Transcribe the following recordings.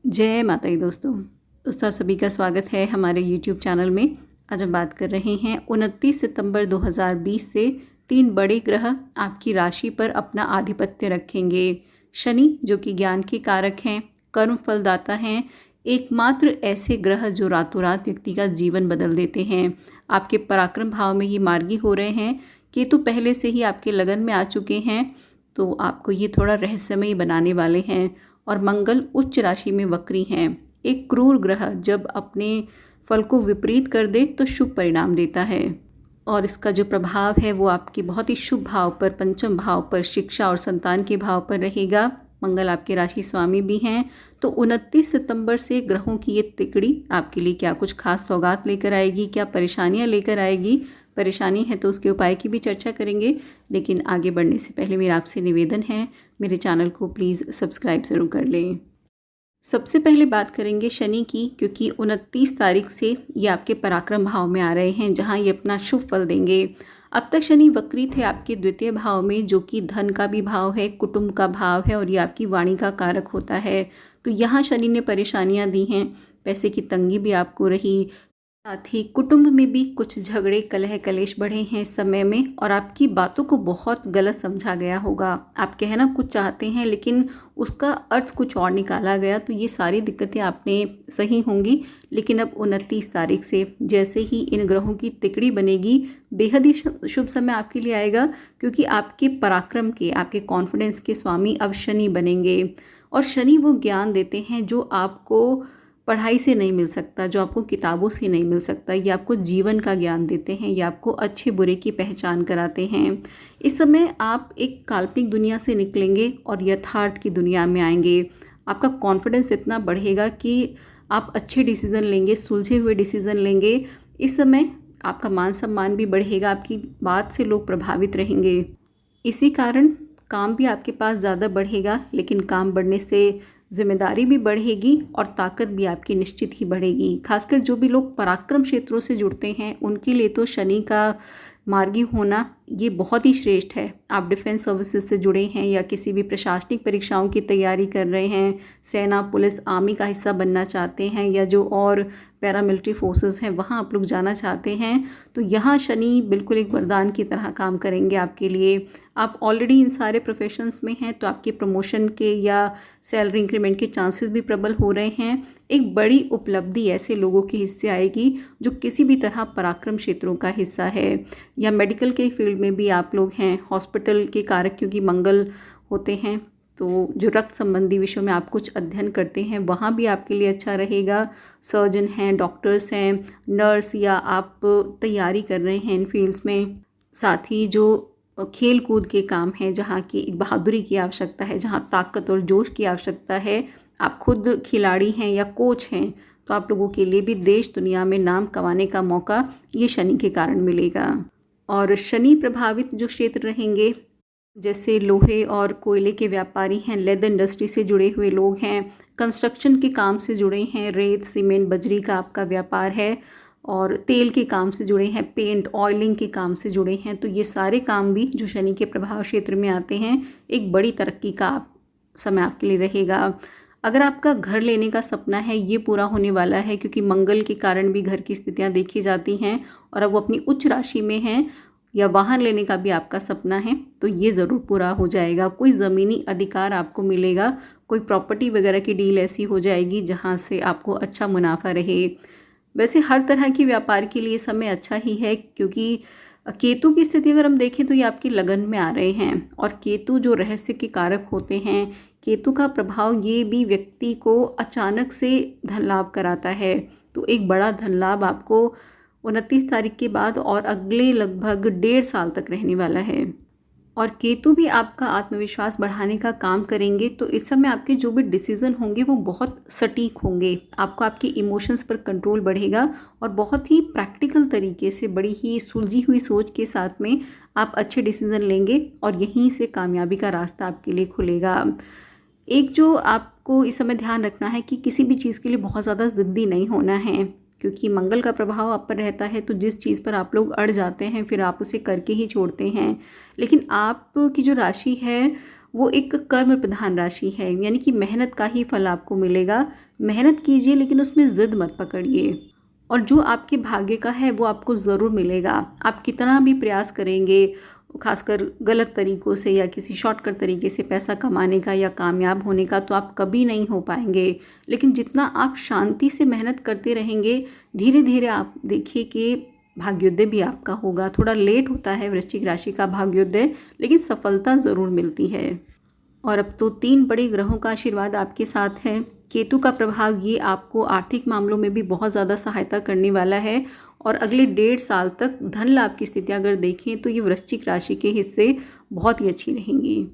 जय माता दी दोस्तों आप सभी का स्वागत है हमारे YouTube चैनल में। आज हम बात कर रहे हैं 29 सितंबर 2020 से 3 बड़े ग्रह आपकी राशि पर अपना आधिपत्य रखेंगे। शनि जो कि ज्ञान के कारक हैं, कर्म फलदाता हैं, एकमात्र ऐसे ग्रह जो रातों रात व्यक्ति का जीवन बदल देते हैं। आपके पराक्रम भाव में ये मार्गी हो रहे हैं। केतु पहले से ही आपके लगन में आ चुके हैं, तो आपको ये थोड़ा रहस्यमयी बनाने वाले हैं। और मंगल उच्च राशि में वक्री हैं। एक क्रूर ग्रह जब अपने फल को विपरीत कर दे तो शुभ परिणाम देता है, और इसका जो प्रभाव है वो आपके बहुत ही शुभ भाव पर, पंचम भाव पर, शिक्षा और संतान के भाव पर रहेगा। मंगल आपके राशि स्वामी भी हैं। तो 29 सितंबर से ग्रहों की ये तिकड़ी आपके लिए क्या कुछ खास सौगात लेकर आएगी, क्या परेशानियां लेकर आएगी। परेशानी है तो उसके उपाय की भी चर्चा करेंगे, लेकिन आगे बढ़ने से पहले मेरा आपसे निवेदन है, मेरे चैनल को प्लीज़ सब्सक्राइब ज़रूर कर लें। सबसे पहले बात करेंगे शनि की, क्योंकि 29 तारीख से ये आपके पराक्रम भाव में आ रहे हैं, जहां ये अपना शुभ फल देंगे। अब तक शनि वक्री थे आपके द्वितीय भाव में, जो कि धन का भी भाव है, कुटुंब का भाव है, और ये आपकी वाणी का कारक होता है। तो यहाँ शनि ने परेशानियाँ दी हैं, पैसे की तंगी भी आपको रही, साथ ही कुटुंब में भी कुछ झगड़े कलह कलेश बढ़े हैं इस समय में, और आपकी बातों को बहुत गलत समझा गया होगा। आप कहना कुछ चाहते हैं लेकिन उसका अर्थ कुछ और निकाला गया। तो ये सारी दिक्कतें आपने सही होंगी। लेकिन अब 29 तारीख से जैसे ही इन ग्रहों की तिकड़ी बनेगी, बेहद ही शुभ समय आपके लिए आएगा, क्योंकि आपके पराक्रम के, आपके कॉन्फिडेंस के स्वामी अब शनि बनेंगे। और शनि वो ज्ञान देते हैं जो आपको पढ़ाई से नहीं मिल सकता, जो आपको किताबों से नहीं मिल सकता। ये आपको जीवन का ज्ञान देते हैं, ये आपको अच्छे बुरे की पहचान कराते हैं। इस समय आप एक काल्पनिक दुनिया से निकलेंगे और यथार्थ की दुनिया में आएंगे। आपका कॉन्फिडेंस इतना बढ़ेगा कि आप अच्छे डिसीज़न लेंगे, सुलझे हुए डिसीज़न लेंगे। इस समय आपका मान सम्मान भी बढ़ेगा, आपकी बात से लोग प्रभावित रहेंगे। इसी कारण काम भी आपके पास ज़्यादा बढ़ेगा, लेकिन काम बढ़ने से जिम्मेदारी भी बढ़ेगी और ताकत भी आपकी निश्चित ही बढ़ेगी। खासकर जो भी लोग पराक्रम क्षेत्रों से जुड़ते हैं उनके लिए तो शनि का मार्गी होना ये बहुत ही श्रेष्ठ है। आप डिफेंस सर्विसेज से जुड़े हैं या किसी भी प्रशासनिक परीक्षाओं की तैयारी कर रहे हैं, सेना, पुलिस, आर्मी का हिस्सा बनना चाहते हैं, या जो और पैरामिलिट्री फोर्सेस हैं वहाँ आप लोग जाना चाहते हैं, तो यहाँ शनि बिल्कुल एक वरदान की तरह काम करेंगे आपके लिए। आप ऑलरेडी इन सारे प्रोफेशंस में हैं तो आपके प्रमोशन के या सैलरी इंक्रीमेंट के चांसेस भी प्रबल हो रहे हैं। एक बड़ी उपलब्धि ऐसे लोगों के हिस्से आएगी जो किसी भी तरह पराक्रम क्षेत्रों का हिस्सा है, या मेडिकल के फील्ड में भी आप लोग हैं, हॉस्पिटल के कारक क्योंकि मंगल होते हैं, तो जो रक्त संबंधी विषयों में आप कुछ अध्ययन करते हैं वहाँ भी आपके लिए अच्छा रहेगा। सर्जन हैं, डॉक्टर्स हैं, नर्स, या आप तैयारी कर रहे हैं इन फील्ड्स में। साथ ही जो खेल कूद के काम हैं, जहाँ की एक बहादुरी की आवश्यकता है, जहाँ ताकत और जोश की आवश्यकता है, आप खुद खिलाड़ी हैं या कोच हैं, तो आप लोगों के लिए भी देश दुनिया में नाम कमाने का मौका ये शनि के कारण मिलेगा। और शनि प्रभावित जो क्षेत्र रहेंगे, जैसे लोहे और कोयले के व्यापारी हैं, लेदर इंडस्ट्री से जुड़े हुए लोग हैं, कंस्ट्रक्शन के काम से जुड़े हैं, रेत, सीमेंट, बजरी का आपका व्यापार है, और तेल के काम से जुड़े हैं, पेंट, ऑयलिंग के काम से जुड़े हैं, तो ये सारे काम भी जो शनि के प्रभाव क्षेत्र में आते हैं, एक बड़ी तरक्की का समय आपके लिए रहेगा। अगर आपका घर लेने का सपना है ये पूरा होने वाला है, क्योंकि मंगल के कारण भी घर की स्थितियां देखी जाती हैं, और अब वो अपनी उच्च राशि में हैं। या वाहन लेने का भी आपका सपना है तो ये ज़रूर पूरा हो जाएगा। कोई ज़मीनी अधिकार आपको मिलेगा, कोई प्रॉपर्टी वगैरह की डील ऐसी हो जाएगी जहाँ से आपको अच्छा मुनाफा रहे। वैसे हर तरह के व्यापार के लिए समय अच्छा ही है, क्योंकि केतु की स्थिति अगर हम देखें तो ये आपकी लगन में आ रहे हैं, और केतु जो रहस्य के कारक होते हैं, केतु का प्रभाव ये भी व्यक्ति को अचानक से धन लाभ कराता है। तो एक बड़ा धन लाभ आपको 29 तारीख के बाद और अगले लगभग 1.5 साल तक रहने वाला है। और केतु भी आपका आत्मविश्वास बढ़ाने का काम करेंगे, तो इस समय आपके जो भी डिसीजन होंगे वो बहुत सटीक होंगे। आपको आपके इमोशंस पर कंट्रोल बढ़ेगा, और बहुत ही प्रैक्टिकल तरीके से, बड़ी ही सुलझी हुई सोच के साथ में आप अच्छे डिसीजन लेंगे, और यहीं से कामयाबी का रास्ता आपके लिए खुलेगा। एक जो आपको इस समय ध्यान रखना है कि किसी भी चीज़ के लिए बहुत ज़्यादा ज़िद्दी नहीं होना है, क्योंकि मंगल का प्रभाव आप पर रहता है, तो जिस चीज़ पर आप लोग अड़ जाते हैं फिर आप उसे करके ही छोड़ते हैं। लेकिन आपकी जो राशि है वो एक कर्म प्रधान राशि है, यानी कि मेहनत का ही फल आपको मिलेगा। मेहनत कीजिए लेकिन उसमें ज़िद मत पकड़िए, और जो आपके भाग्य का है वो आपको ज़रूर मिलेगा। आप कितना भी प्रयास करेंगे, खासकर गलत तरीक़ों से या किसी शॉर्टकट तरीके से पैसा कमाने का या कामयाब होने का, तो आप कभी नहीं हो पाएंगे। लेकिन जितना आप शांति से मेहनत करते रहेंगे, धीरे धीरे आप देखिए कि भाग्योदय भी आपका होगा। थोड़ा लेट होता है वृश्चिक राशि का भाग्योदय, लेकिन सफलता ज़रूर मिलती है। और अब तो 3 बड़े ग्रहों का आशीर्वाद आपके साथ है। केतु का प्रभाव ये आपको आर्थिक मामलों में भी बहुत ज़्यादा सहायता करने वाला है, और अगले 1.5 साल तक धन लाभ की स्थिति अगर देखें तो ये वृश्चिक राशि के हिस्से बहुत ही अच्छी रहेंगी।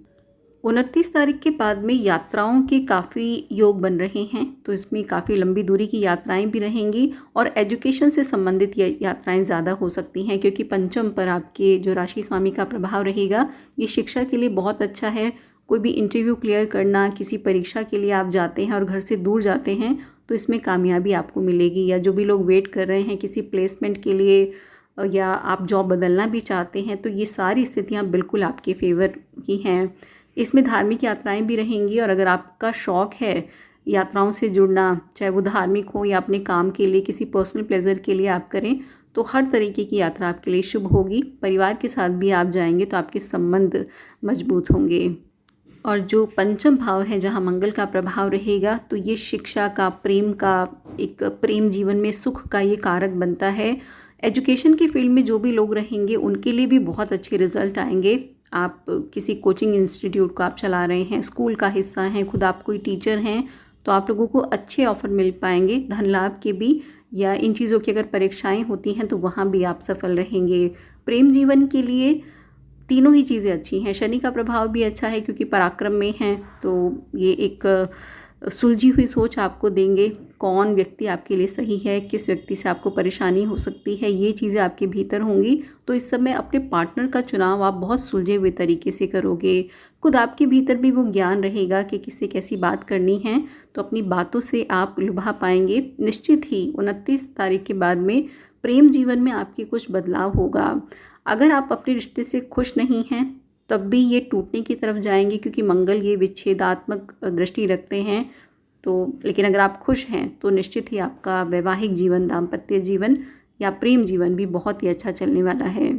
29 तारीख के बाद में यात्राओं के काफ़ी योग बन रहे हैं, तो इसमें काफ़ी लंबी दूरी की यात्राएं भी रहेंगी, और एजुकेशन से संबंधित यात्राएं ज़्यादा हो सकती हैं, क्योंकि पंचम पर आपके जो राशि स्वामी का प्रभाव रहेगा, ये शिक्षा के लिए बहुत अच्छा है। कोई भी इंटरव्यू क्लियर करना, किसी परीक्षा के लिए आप जाते हैं और घर से दूर जाते हैं, तो इसमें कामयाबी आपको मिलेगी। या जो भी लोग वेट कर रहे हैं किसी प्लेसमेंट के लिए, या आप जॉब बदलना भी चाहते हैं, तो ये सारी स्थितियाँ बिल्कुल आपके फेवर की हैं। इसमें धार्मिक यात्राएं भी रहेंगी, और अगर आपका शौक़ है यात्राओं से जुड़ना, चाहे वो धार्मिक हो या अपने काम के लिए, किसी पर्सनल प्लेजर के लिए आप करें, तो हर तरीके की यात्रा आपके लिए शुभ होगी। परिवार के साथ भी आप जाएंगे तो आपके संबंध मजबूत होंगे। और जो पंचम भाव है जहाँ मंगल का प्रभाव रहेगा, तो ये शिक्षा का, प्रेम का, एक प्रेम जीवन में सुख का ये कारक बनता है। एजुकेशन के फील्ड में जो भी लोग रहेंगे उनके लिए भी बहुत अच्छे रिजल्ट आएंगे। आप किसी कोचिंग इंस्टीट्यूट को आप चला रहे हैं, स्कूल का हिस्सा हैं, खुद आप कोई टीचर हैं, तो आप लोगों को अच्छे ऑफर मिल पाएंगे, धन लाभ के भी, या इन चीज़ों की अगर परीक्षाएं होती हैं तो वहाँ भी आप सफल रहेंगे। प्रेम जीवन के लिए तीनों ही चीज़ें अच्छी हैं। शनि का प्रभाव भी अच्छा है क्योंकि पराक्रम में हैं, तो ये एक सुलझी हुई सोच आपको देंगे। कौन व्यक्ति आपके लिए सही है, किस व्यक्ति से आपको परेशानी हो सकती है, ये चीज़ें आपके भीतर होंगी। तो इस समय अपने पार्टनर का चुनाव आप बहुत सुलझे हुए तरीके से करोगे। खुद आपके भीतर भी वो ज्ञान रहेगा कि किससे कैसी बात करनी है, तो अपनी बातों से आप लुभा पाएंगे। निश्चित ही 29 तारीख के बाद में प्रेम जीवन में आपके कुछ बदलाव होगा। अगर आप अपने रिश्ते से खुश नहीं हैं तब भी ये टूटने की तरफ जाएंगे, क्योंकि मंगल ये विच्छेदात्मक दृष्टि रखते हैं। तो लेकिन अगर आप खुश हैं तो निश्चित ही आपका वैवाहिक जीवन, दाम्पत्य जीवन या प्रेम जीवन भी बहुत ही अच्छा चलने वाला है।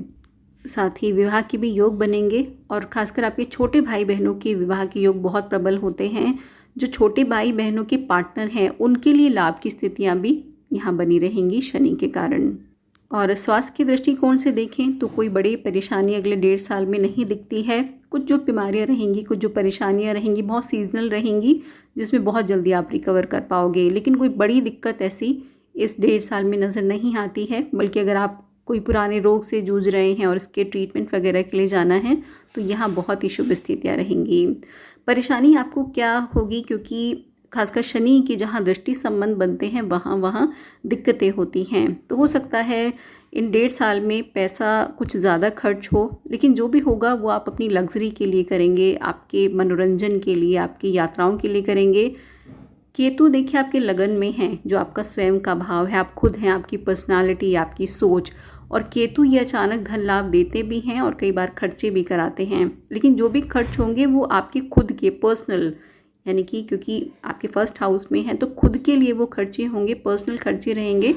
साथ ही विवाह के भी योग बनेंगे, और खासकर आपके छोटे भाई बहनों के विवाह के योग बहुत प्रबल होते हैं। जो छोटे भाई बहनों के पार्टनर हैं उनके लिए लाभ की स्थितियाँ भी यहाँ बनी रहेंगी शनि के कारण। और स्वास्थ्य की दृष्टिकोण से देखें तो कोई बड़ी परेशानी अगले 1.5 साल में नहीं दिखती है। कुछ जो बीमारियां रहेंगी, कुछ जो परेशानियां रहेंगी, बहुत सीजनल रहेंगी, जिसमें बहुत जल्दी आप रिकवर कर पाओगे। लेकिन कोई बड़ी दिक्कत ऐसी इस 1.5 साल में नज़र नहीं आती है। बल्कि अगर आप कोई पुराने रोग से जूझ रहे हैं और इसके ट्रीटमेंट वगैरह के लिए जाना है, तो यहाँ बहुत ही शुभ स्थितियाँ रहेंगी। परेशानी आपको क्या होगी, क्योंकि खासकर शनि की जहाँ दृष्टि संबंध बनते हैं वहाँ दिक्कतें होती हैं। तो हो सकता है इन 1.5 साल में पैसा कुछ ज़्यादा खर्च हो, लेकिन जो भी होगा वो आप अपनी लग्जरी के लिए करेंगे, आपके मनोरंजन के लिए, आपकी यात्राओं के लिए करेंगे। केतु देखिए आपके लगन में है, जो आपका स्वयं का भाव है, आप खुद हैं, आपकी पर्सनालिटी, आपकी सोच। और केतु ये अचानक धन लाभ देते भी हैं और कई बार खर्चे भी कराते हैं। लेकिन जो भी खर्च होंगे वो आपके खुद के पर्सनल, यानी कि क्योंकि आपके फर्स्ट हाउस में है तो खुद के लिए वो खर्चे होंगे, पर्सनल खर्चे रहेंगे।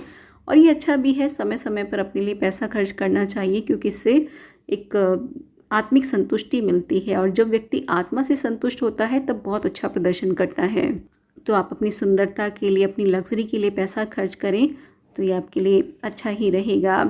और ये अच्छा भी है, समय समय पर अपने लिए पैसा खर्च करना चाहिए, क्योंकि इससे एक आत्मिक संतुष्टि मिलती है। और जब व्यक्ति आत्मा से संतुष्ट होता है तब बहुत अच्छा प्रदर्शन करता है। तो आप अपनी सुंदरता के लिए, अपनी लग्जरी के लिए पैसा खर्च करें तो ये आपके लिए अच्छा ही रहेगा।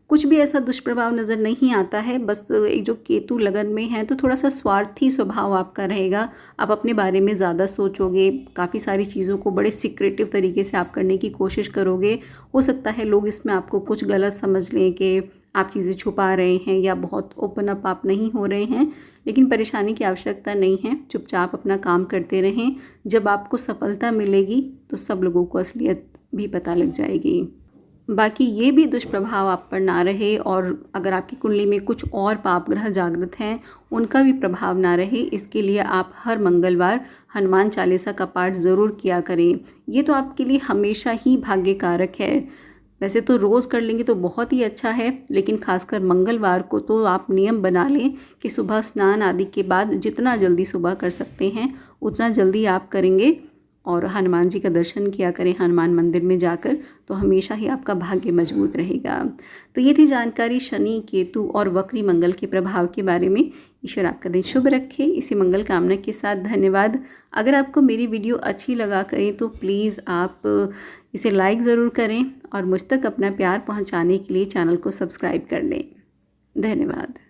कुछ भी ऐसा दुष्प्रभाव नज़र नहीं आता है। बस एक जो केतु लगन में है तो थोड़ा सा स्वार्थी स्वभाव आपका रहेगा। आप अपने बारे में ज़्यादा सोचोगे, काफ़ी सारी चीज़ों को बड़े सीक्रेटिव तरीके से आप करने की कोशिश करोगे। हो सकता है लोग इसमें आपको कुछ गलत समझ लें कि आप चीज़ें छुपा रहे हैं या बहुत ओपन अप आप नहीं हो रहे हैं। लेकिन परेशानी की आवश्यकता नहीं है, चुपचाप अपना काम करते रहें। जब आपको सफलता मिलेगी तो सब लोगों को असलियत भी पता लग जाएगी। बाकी ये भी दुष्प्रभाव आप पर ना रहे, और अगर आपकी कुंडली में कुछ और पाप ग्रह जागृत हैं उनका भी प्रभाव ना रहे, इसके लिए आप हर मंगलवार हनुमान चालीसा का पाठ ज़रूर किया करें। ये तो आपके लिए हमेशा ही भाग्य कारक है। वैसे तो रोज़ कर लेंगे तो बहुत ही अच्छा है, लेकिन खासकर मंगलवार को तो आप नियम बना लें कि सुबह स्नान आदि के बाद जितना जल्दी सुबह कर सकते हैं उतना जल्दी आप करेंगे और हनुमान जी का दर्शन किया करें हनुमान मंदिर में जाकर, तो हमेशा ही आपका भाग्य मजबूत रहेगा। तो ये थी जानकारी शनि, केतु और वक्री मंगल के प्रभाव के बारे में। ईश्वर आपका दिन शुभ रखे, इसी मंगल कामना के साथ धन्यवाद। अगर आपको मेरी वीडियो अच्छी लगा करें तो प्लीज़ आप इसे लाइक ज़रूर करें और मुझ तक अपना प्यार पहुंचाने के लिए चैनल को सब्सक्राइब कर लें। धन्यवाद।